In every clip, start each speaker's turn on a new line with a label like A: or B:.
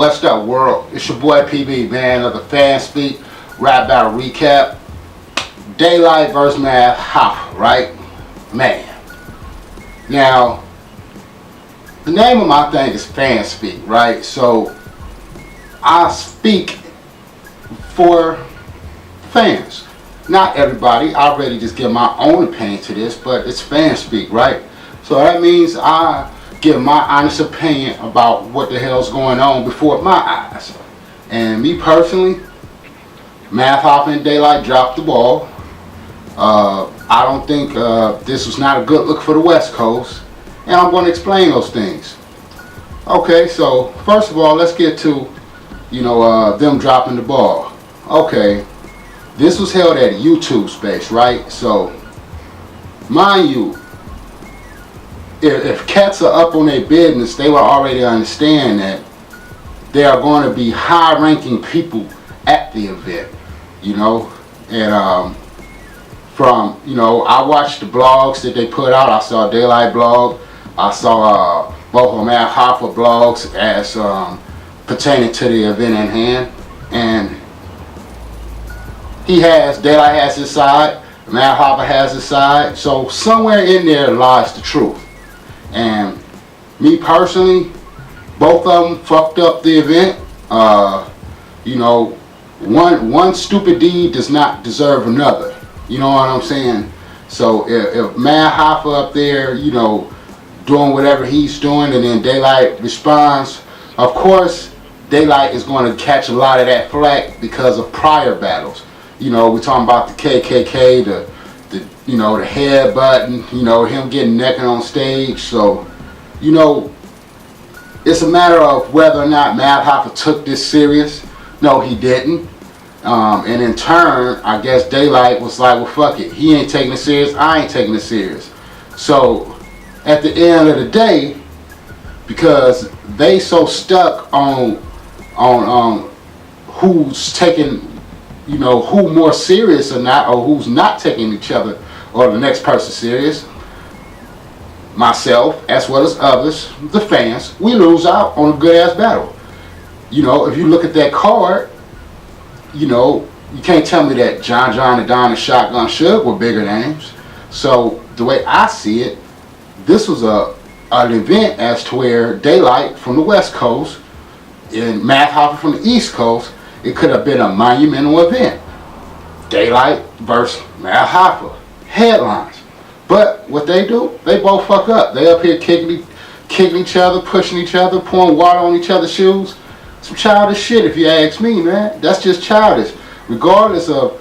A: What's up, world? It's your boy PB, man, of the FanSpeak rap battle recap. Daylyt versus Hoffa, right? Man. Now, the name of my thing is FanSpeak, right? So, I speak for fans. Not everybody. I really just give my own opinion to this, but it's FanSpeak, right? So that means I give my honest opinion about what the hell's going on before my eyes. And me personally, Hoffa and Daylyt dropped the ball. I don't think this was not a good look for the West Coast, and I'm going to explain those things. Okay, so first of all, let's get to them dropping the ball. Okay, this was held at YouTube space, right? So, mind you, if cats are up on their business, they will already understand that there are going to be high-ranking people at the event, and from, I watched the blogs that they put out. I saw a Daylyt blog. I saw both of them Hoffa blogs as pertaining to the event at hand. And Daylyt has his side, Hoffa has his side. So somewhere in there lies the truth. And me personally, both of them fucked up the event. One stupid deed does not deserve another. You know what I'm saying? So if Hoffa up there, doing whatever he's doing, and then Daylyt responds, of course, Daylyt is going to catch a lot of that flack because of prior battles. We're talking about the KKK, the headbutting, him getting naked on stage. So, it's a matter of whether or not Hoffa took this serious. No, he didn't. And in turn, I guess Daylyt was like, well, fuck it. He ain't taking it serious. I ain't taking it serious. So, at the end of the day, because they so stuck on who's taking, who more serious or not, or who's not taking each other or the next person serious, myself as well as others, the fans, we lose out on a good ass battle. If you look at that card, you can't tell me that John and Don and Shotgun Suge were bigger names. So the way I see it, this was an event as to where Daylyt from the West Coast and Hoffa from the East Coast, it could have been a monumental event. Daylyt versus Hoffa, headlines. But what they do, they both fuck up. They up here kicking each other, pushing each other, pouring water on each other's shoes. Some childish shit, if you ask me, man. That's just childish. Regardless of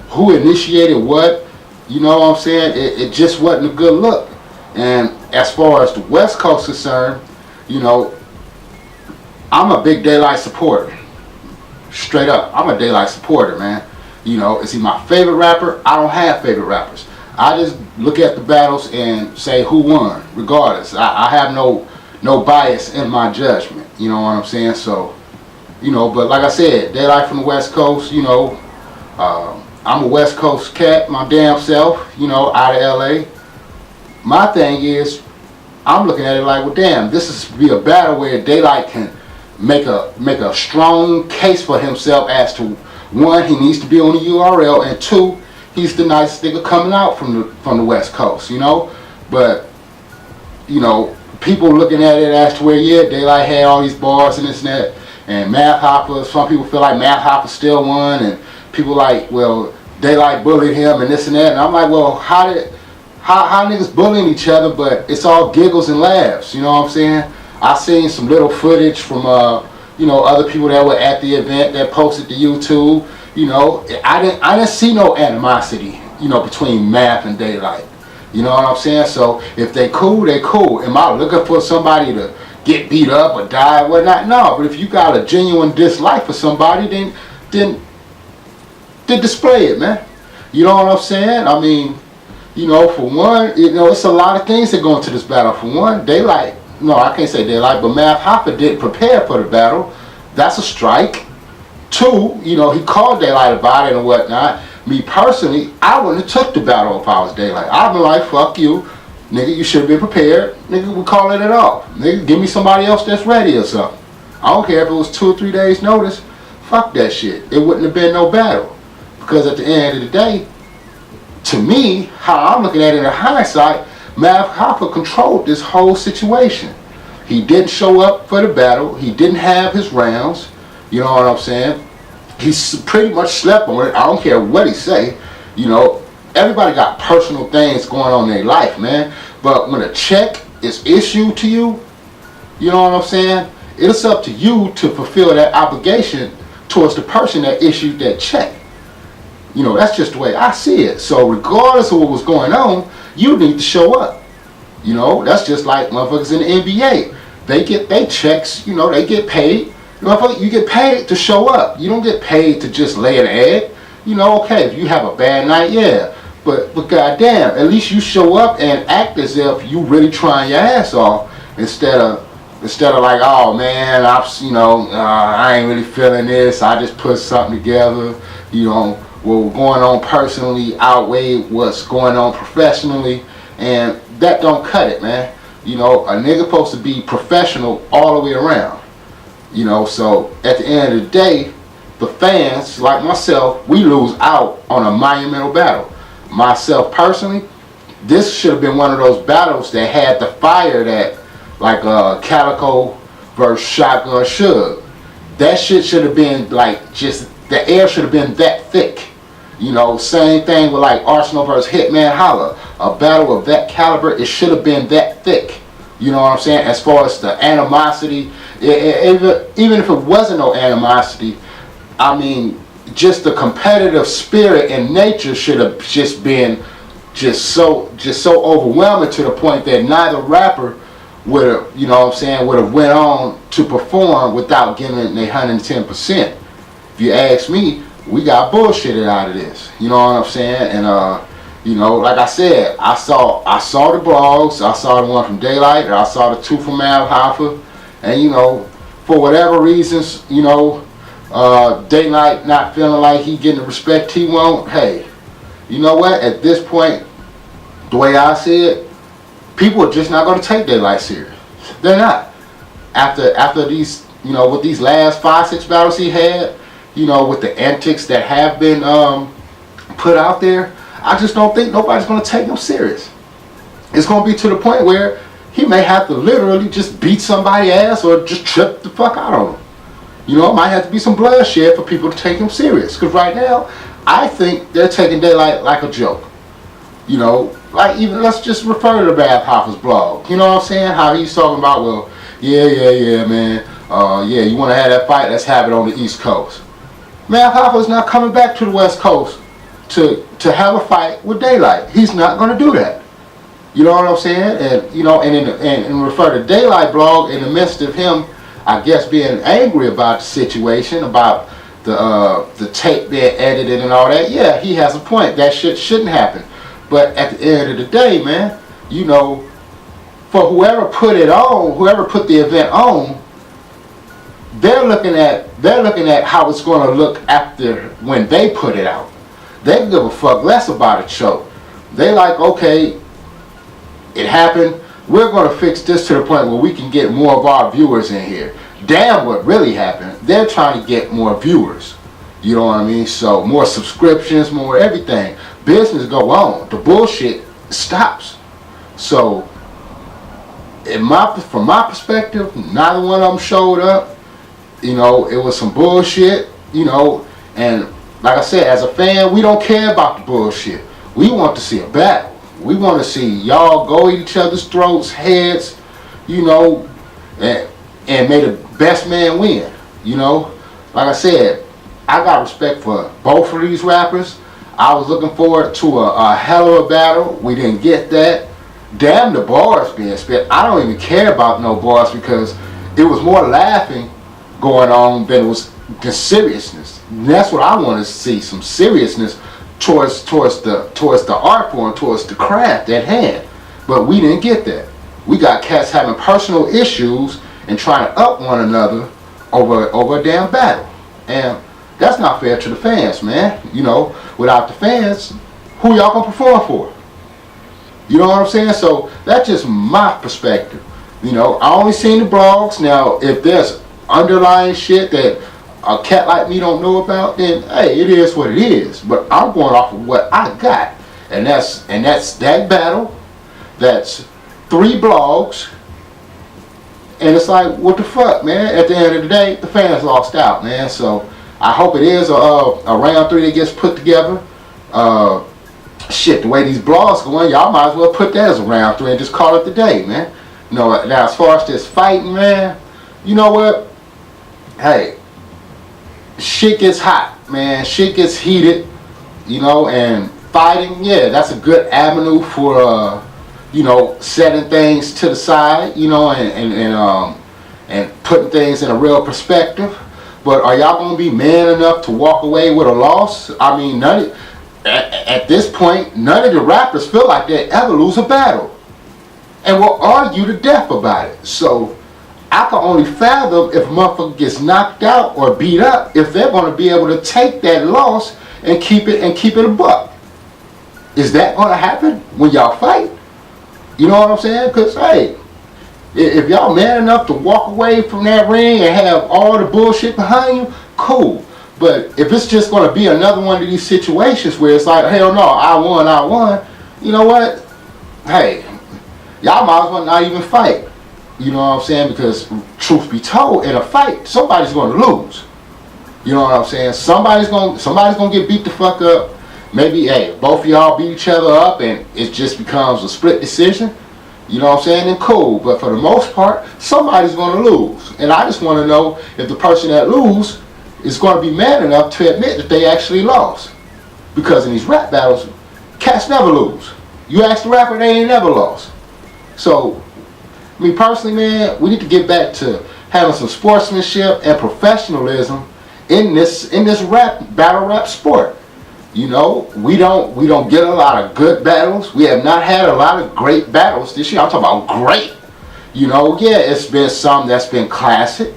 A: who initiated what, you know what I'm saying? It just wasn't a good look. And as far as the West Coast is concerned, I'm a big Daylyt supporter. Straight up, I'm a Daylyt supporter, man. Is he my favorite rapper? I don't have favorite rappers. I just look at the battles and say who won, regardless. I have no bias in my judgment. You know what I'm saying? So, but like I said, Daylyt from the West Coast, I'm a West Coast cat, my damn self, out of LA. My thing is, I'm looking at it like, well, damn, this is to be a battle where Daylyt can make a strong case for himself as to, one, he needs to be on the URL, and two, he's the nicest nigga coming out from the West Coast, But, people looking at it as to where, yeah, Daylyt had all these bars and this and that, and Hoffa, some people feel like Hoffa still won, and people like, well, Daylyt bullied him and this and that, and I'm like, well, how niggas bullying each other, but it's all giggles and laughs, you know what I'm saying? I seen some little footage from, other people that were at the event that posted to YouTube. I didn't see no animosity, between Math and Daylyt. You know what I'm saying? So if they cool, they cool. Am I looking for somebody to get beat up or die or whatnot? No, but if you got a genuine dislike for somebody, then display it, man. You know what I'm saying? I mean, for one, it's a lot of things that go into this battle. For one, Daylyt, no, I can't say Daylyt, but Hoffa didn't prepare for the battle. That's a strike. Two, he called Daylyt about it and whatnot. Me personally, I wouldn't have took the battle if I was Daylyt. I'd be like, fuck you. Nigga, you should have been prepared. Nigga, we're calling it off. Nigga, give me somebody else that's ready or something. I don't care if it was 2 or 3 days notice. Fuck that shit. It wouldn't have been no battle. Because at the end of the day, to me, how I'm looking at it in hindsight, Mav Hoffa controlled this whole situation. He didn't show up for the battle. He didn't have his rounds. You know what I'm saying? He pretty much slept on it. I don't care what he say. You know, everybody got personal things going on in their life, man. But when a check is issued to you, you know what I'm saying? It's up to you to fulfill that obligation towards the person that issued that check. You know, that's just the way I see it. So regardless of what was going on, you need to show up. You know, that's just like motherfuckers in the NBA. They get their checks, you know, they get paid. Motherfucker, you get paid to show up. You don't get paid to just lay an egg. You know, okay, if you have a bad night, yeah. But goddamn, at least you show up and act as if you really trying your ass off instead of like, oh man, I ain't really feeling this. I just put something together. You know, what's going on personally outweigh what's going on professionally, and that don't cut it, man. You know, a nigga supposed to be professional all the way around. You know, so at the end of the day, the fans, like myself, we lose out on a monumental battle. Myself personally, this should have been one of those battles that had the fire that, like Calico versus Shotgun Suge. That shit should have been like, just the air should have been that thick. You know, same thing with like Arsenal versus Hitman Holla. A battle of that caliber, it should have been that thick. You know what I'm saying? As far as the animosity, even if it wasn't no animosity, I mean, just the competitive spirit and nature should have just been just so overwhelming to the point that neither rapper would have, you know what I'm saying, would have went on to perform without giving it 110%. If you ask me, we got bullshitted out of this. You know what I'm saying? And you know, like I said, I saw the blogs, I saw the one from Daylyt, and I saw the two from Mav Hoffa, and you know, for whatever reasons, you know, Daylyt not feeling like he getting the respect he want. Hey, you know what? At this point, the way I see it, people are just not going to take Daylyt serious. They're not. After these, you know, with these last 5-6 battles he had, you know, with the antics that have been put out there, I just don't think nobody's going to take him serious. It's going to be to the point where he may have to literally just beat somebody's ass or just trip the fuck out on him. You know, it might have to be some bloodshed for people to take him serious. Because right now, I think they're taking Daylyt like a joke. You know, like even, let's just refer to Mav Hoffa's blog. You know what I'm saying? How he's talking about, well, yeah, man. Yeah, you want to have that fight? Let's have it on the East Coast. Mav Hoffa's not coming back to the West Coast to have a fight with Daylyt. He's not going to do that. You know what I'm saying? And you know, and refer to Daylyt blog in the midst of him, I guess, being angry about the situation, about the tape being edited and all that. Yeah, he has a point. That shit shouldn't happen. But at the end of the day, man, you know, for whoever put it on, whoever put the event on, they're looking at how it's going to look after when they put it out. They give a fuck less about a show. They like, okay, it happened. We're going to fix this to the point where we can get more of our viewers in here. Damn what really happened. They're trying to get more viewers. You know what I mean? So more subscriptions, more everything. Business go on. The bullshit stops. So from my perspective, neither one of them showed up. You know, it was some bullshit, you know, and like I said, as a fan, we don't care about the bullshit. We want to see a battle. We want to see y'all go at each other's throats, heads, you know, and may the best man win, you know. Like I said, I got respect for both of these rappers. I was looking forward to a hell of a battle. We didn't get that. Damn the bars being spit. I don't even care about no bars because it was more laughing going on than it was the seriousness. And that's what I want to see, some seriousness towards the art form, towards the craft at hand. But we didn't get that. We got cats having personal issues and trying to up one another over a damn battle. And that's not fair to the fans, man. You know, without the fans, who y'all gonna perform for? You know what I'm saying? So that's just my perspective. You know, I only seen the blogs. Now, if there's underlying shit that a cat like me don't know about, then hey, it is what it is. But I'm going off of what I got, and that's that battle. That's 3 blogs, and it's like, what the fuck, man? At the end of the day, the fans lost out, man. So I hope it is a round 3 that gets put together. Shit, the way these blogs going, y'all might as well put that as a round 3 and just call it the day, man. You know, now as far as this fighting, man, you know what? Hey, shit gets hot, man. Shit gets heated, you know, and fighting, yeah, that's a good avenue for, you know, setting things to the side, you know, and putting things in a real perspective. But are y'all gonna be man enough to walk away with a loss? I mean, at this point, none of the rappers feel like they ever lose a battle, and will argue to death about it. So I can only fathom if a motherfucker gets knocked out or beat up, if they're gonna be able to take that loss and keep it a buck. Is that gonna happen when y'all fight? You know what I'm saying? Because hey, if y'all man enough to walk away from that ring and have all the bullshit behind you, cool. But if it's just going to be another one of these situations where it's like, hell no, I won, you know what? Hey, y'all might as well not even fight. You know what I'm saying? Because truth be told, in a fight, somebody's going to lose. You know what I'm saying? Somebody's going to get beat the fuck up. Maybe, hey, both of y'all beat each other up and it just becomes a split decision. You know what I'm saying? Then cool. But for the most part, somebody's going to lose. And I just want to know if the person that loses is going to be man enough to admit that they actually lost. Because in these rap battles, cats never lose. You ask the rapper, they ain't never lost. So, me personally, man, we need to get back to having some sportsmanship and professionalism in this battle rap sport. You know, we don't get a lot of good battles. We have not had a lot of great battles this year. I'm talking about great. You know, yeah, it's been some that's been classic,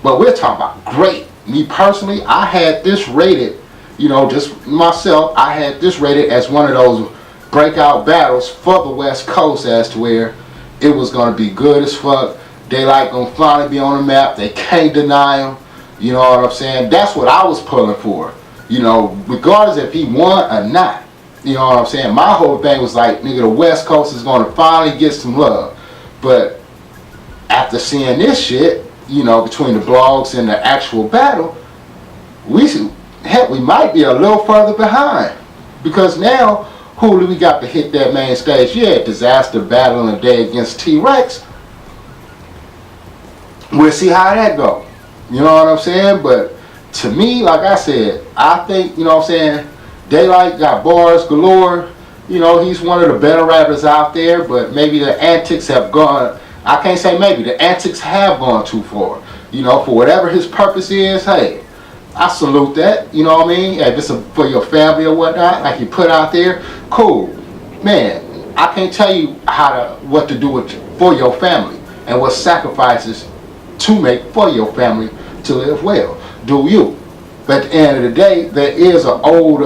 A: but we're talking about great. Me personally, I had this rated, you know, just myself, I had this rated as one of those breakout battles for the West Coast, as to where it was going to be good as fuck. Daylyt going to finally be on the map. They can't deny him. You know what I'm saying? That's what I was pulling for. You know, regardless if he won or not. You know what I'm saying? My whole thing was like, nigga, the West Coast is going to finally get some love. But after seeing this shit, you know, between the blogs and the actual battle, we might be a little further behind. Because now, who do we got to hit that main stage? Yeah, Disaster battling a day against T-Rex. We'll see how that go. You know what I'm saying? But to me, like I said, I think, you know what I'm saying, Daylyt got bars galore. You know, he's one of the better rappers out there, but maybe the antics have gone, I can't say maybe, the antics have gone too far. You know, for whatever his purpose is, hey, I salute that. You know what I mean? If it's for your family or whatnot, like you put out there, cool. Man, I can't tell you what to do for your family and what sacrifices to make for your family to live well. Do you? But at the end of the day, there is an ode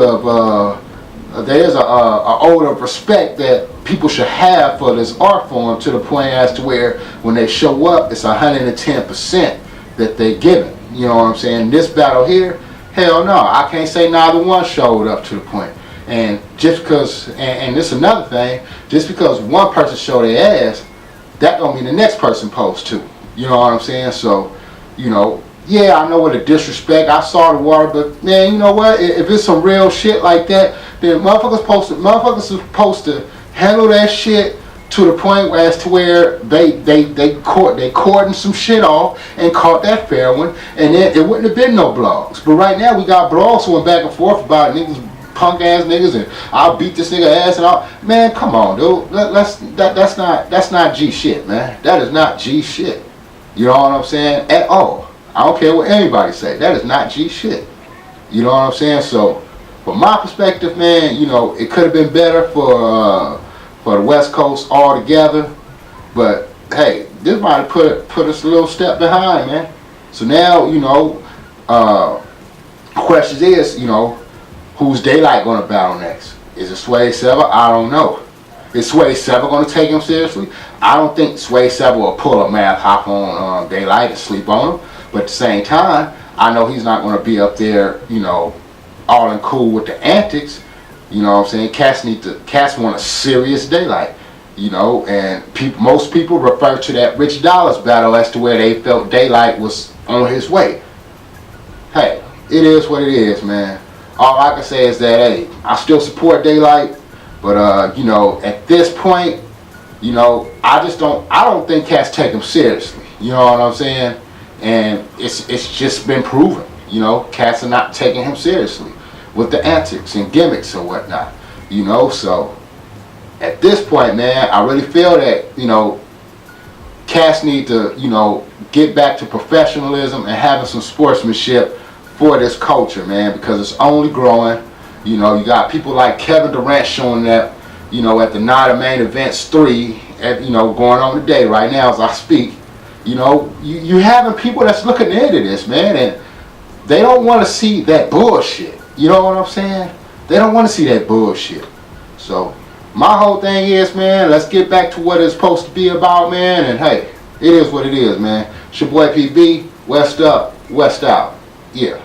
A: of respect that people should have for this art form, to the point as to where when they show up, it's 110% that they're giving. You know what I'm saying? This battle here, hell no, I can't say neither one showed up to the point. And just because, and this is another thing, just because one person showed their ass, that don't mean the next person supposed to. You know what I'm saying? So, you know, yeah, I know what a disrespect. I saw the water, but man, you know what? If it's some real shit like that, then motherfuckers supposed to handle that shit to the point where as to where they cordoned some shit off and caught that fair one, and then it wouldn't have been no blogs. But right now we got blogs going back and forth about niggas, punk ass niggas, and I'll beat this nigga ass and all. Man, come on, dude. That's not G shit, man. That is not G shit. You know what I'm saying? At all. I don't care what anybody say. That is not G shit. You know what I'm saying? So, from my perspective, man, you know, it could have been better for the West Coast altogether. But hey, this might have put us a little step behind, man. So now, you know, question is, you know, who's Daylyt going to battle next? Is it Sway Sever? I don't know. Is Sway Sever going to take him seriously? I don't think Sway Sever will pull a Math Hoffa on Daylyt and sleep on him. But at the same time, I know he's not going to be up there, all in cool with the antics. You know what I'm saying? Cats want a serious Daylyt. And most people refer to that Rich Dollars battle as to where they felt Daylyt was on his way. Hey, it is what it is, man. All I can say is that, hey, I still support Daylyt, but at this point, I don't think cats take him seriously. You know what I'm saying? And it's just been proven. Cats are not taking him seriously with the antics and gimmicks or whatnot. So at this point, man, I really feel that cats need to get back to professionalism and having some sportsmanship for this culture, man, because it's only growing. You got people like Kevin Durant showing up, at the Night of Main Events 3, going on today right now as I speak. You having people that's looking into this, man, and they don't want to see that bullshit. You know what I'm saying? They don't want to see that bullshit. So my whole thing is, man, let's get back to what it's supposed to be about, man, and hey, it is what it is, man. It's your boy PB, West Up, West Out. Yeah.